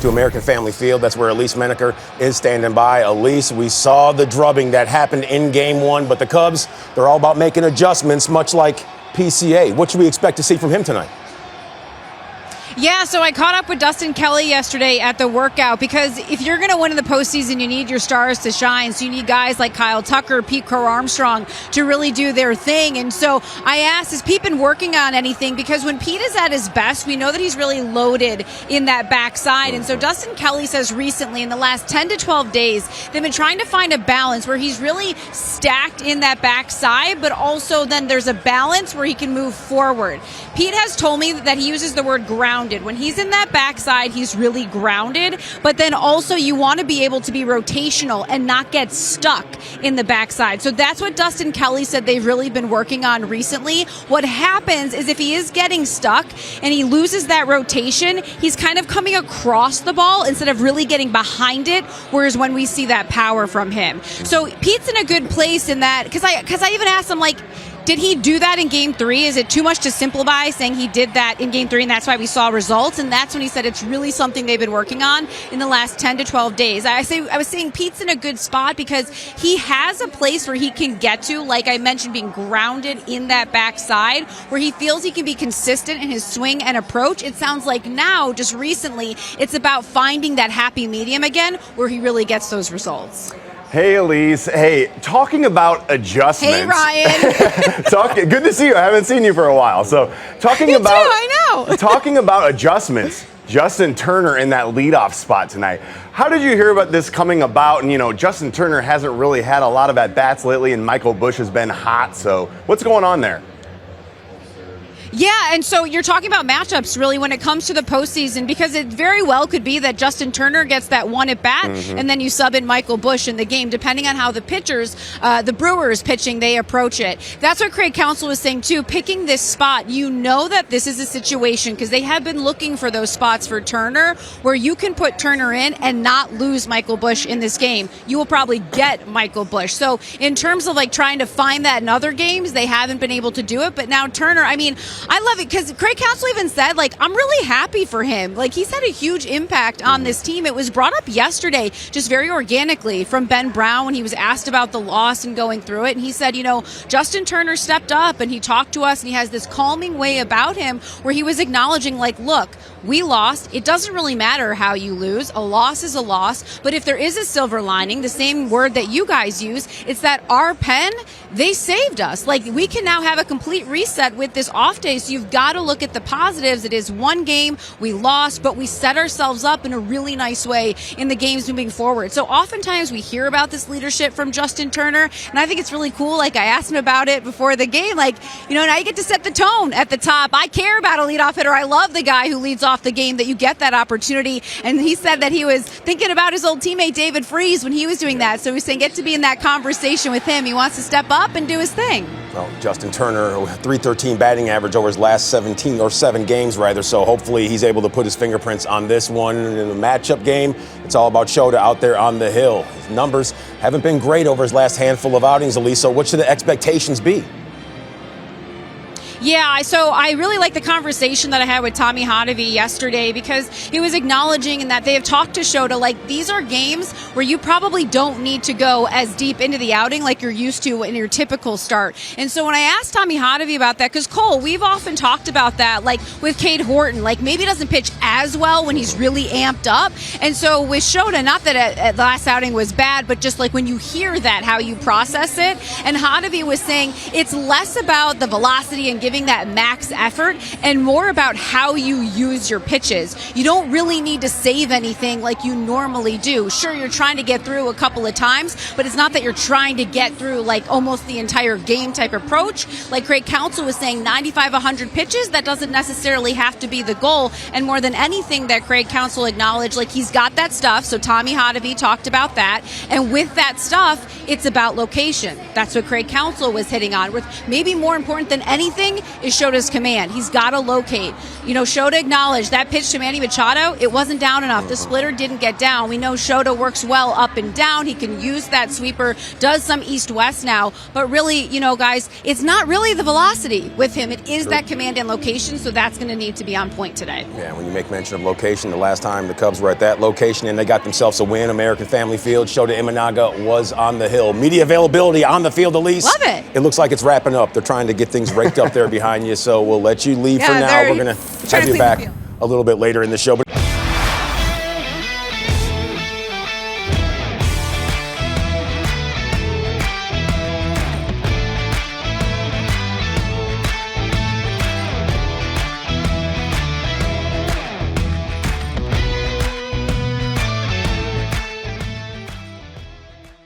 to American Family Field. That's where Elise Menaker is standing by. Elise, we saw the drubbing that happened in Game 1, but the Cubs, they're all about making adjustments, much like PCA. What should we expect to see from him tonight? Yeah, so I caught up with Dustin Kelly yesterday at the workout because if you're going to win in the postseason, you need your stars to shine. So you need guys like Kyle Tucker, Pete Crow-Armstrong to really do their thing. And so I asked, has Pete been working on anything? Because when Pete is at his best, we know that he's really loaded in that backside. And so Dustin Kelly says recently, in the last 10 to 12 days, they've been trying to find a balance where he's really stacked in that backside, but also then there's a balance where he can move forward. Pete has told me that he uses the word ground. When he's in that backside, he's really grounded, but then also you want to be able to be rotational and not get stuck in the backside. So that's what Dustin Kelly said they've really been working on recently. What happens is if he is getting stuck and he loses that rotation, he's kind of coming across the ball instead of really getting behind it, whereas when we see that power from him. So Pete's in a good place in that, because I even asked him, like, did he do that in Game 3? Is it too much to simplify saying he did that in Game 3 and that's why we saw results? And that's when he said it's really something they've been working on in the last 10 to 12 days. I was saying Pete's in a good spot because he has a place where he can get to, like I mentioned, being grounded in that backside, where he feels he can be consistent in his swing and approach. It sounds like now, just recently, it's about finding that happy medium again where he really gets those results. Hey, Elise. Hey, talking about adjustments. Hey, Ryan. Good to see you. I haven't seen you for a while. So, talking you about too, I know. Talking about adjustments. Justin Turner in that leadoff spot tonight. How did you hear about this coming about? And, you know, Justin Turner hasn't really had a lot of at-bats lately, and Michael Busch has been hot. So, what's going on there? Yeah, and so you're talking about matchups really when it comes to the postseason, because it very well could be that Justin Turner gets that one at bat and then you sub in Michael Busch in the game, depending on how the pitchers, the Brewers pitching, they approach it. That's what Craig Counsell was saying too. Picking this spot, you know that this is a situation because they have been looking for those spots for Turner where you can put Turner in and not lose Michael Busch in this game. You will probably get Michael Busch. So in terms of like trying to find that in other games, they haven't been able to do it. But now Turner, I mean, I love it because Craig Counsell even said, like, I'm really happy for him. Like, he's had a huge impact on this team. It was brought up yesterday just very organically from Ben Brown when he was asked about the loss and going through it. And he said, you know, Justin Turner stepped up and he talked to us and he has this calming way about him where he was acknowledging, like, look, we lost. It doesn't really matter how you lose. A loss is a loss. But if there is a silver lining, the same word that you guys use, it's that our pen, they saved us. Like, we can now have a complete reset with this off day. So you've got to look at the positives. It is one game. We lost, but we set ourselves up in a really nice way in the games moving forward. So oftentimes we hear about this leadership from Justin Turner, and I think it's really cool. Like, I asked him about it before the game. Like, you know, now you get to set the tone at the top. I care about a leadoff hitter. I love the guy who leads off the game, that you get that opportunity. And he said that he was thinking about his old teammate David Freese when he was doing that. So he's saying get to be in that conversation with him. He wants to step up and do his thing. Well, Justin Turner, .313 batting average over his last 17 or 7 games, rather. So hopefully he's able to put his fingerprints on this one. In the matchup game, it's all about Shota out there on the hill. His numbers haven't been great over his last handful of outings, Elise. So what should the expectations be? Yeah, so I really like the conversation that I had with Tommy Hotovy yesterday because he was acknowledging that they have talked to Shota, like, these are games where you probably don't need to go as deep into the outing like you're used to in your typical start. And so when I asked Tommy Hotovy about that, because Cole, we've often talked about that, like with Cade Horton, like maybe he doesn't pitch as well when he's really amped up. And so with Shota, not that at the last outing was bad, but just like when you hear that, how you process it. And Hotovy was saying it's less about the velocity and giving that max effort and more about how you use your pitches. You don't really need to save anything like you normally do. Sure, you're trying to get through a couple of times, but it's not that you're trying to get through like almost the entire game type approach. Like Craig Counsell was saying, 95, 100 pitches, that doesn't necessarily have to be the goal. And more than anything that Craig Counsell acknowledged, like he's got that stuff. So Tommy Hotovy talked about that. And with that stuff, it's about location. That's what Craig Counsell was hitting on. With maybe more important than anything, thing is Shota's command. He's got to locate. Shota acknowledged that pitch to Manny Machado, it wasn't down enough. The splitter didn't get down. We know Shota works well up and down. He can use that sweeper, does some east-west now. But really, guys, it's not really the velocity with him. It is that command and location, so that's going to need to be on point today. Yeah, when you make mention of location, the last time the Cubs were at that location and they got themselves a win, American Family Field, Shota Imanaga was on the hill. Media availability on the field, Elise. Love it. It looks like it's wrapping up. They're trying to get things raked up there behind you, so we'll let you leave for now. We're going to have you back a little bit later in the show. But